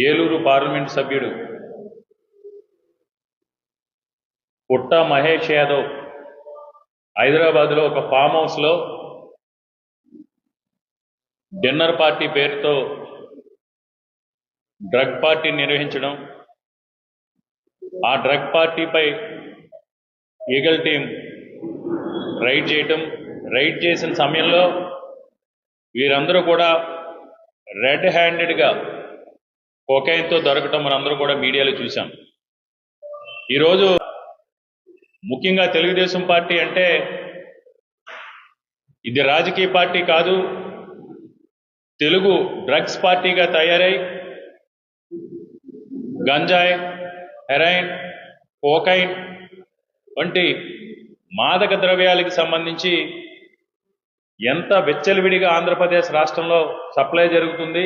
Eluru parliament సభ్యుడు పుట్ట మహేష్ యాదవ్ హైదరాబాద్లో ఒక ఫామ్ హౌస్లో డిన్నర్ పార్టీ పేరుతో డ్రగ్ పార్టీ నిర్వహించడం, ఆ డ్రగ్ పార్టీపై ఈగల్ టీం రైడ్ చేయటం, రైడ్ చేసిన సమయంలో వీరందరూ కూడా రెడ్ హ్యాండెడ్గా కొకైన్తో దొరకటం మనందరూ కూడా మీడియాలో చూసాం. ఈరోజు ముఖ్యంగా తెలుగుదేశం పార్టీ అంటే ఇది రాజకీయ పార్టీ కాదు, తెలుగు డ్రగ్స్ పార్టీగా తయారై గంజాయి, హెరాయిన్, కోకైన్ వంటి మాదక ద్రవ్యాలకు సంబంధించి ఎంత విచ్చలవిడిగా ఆంధ్రప్రదేశ్ రాష్ట్రంలో సప్లై జరుగుతుంది,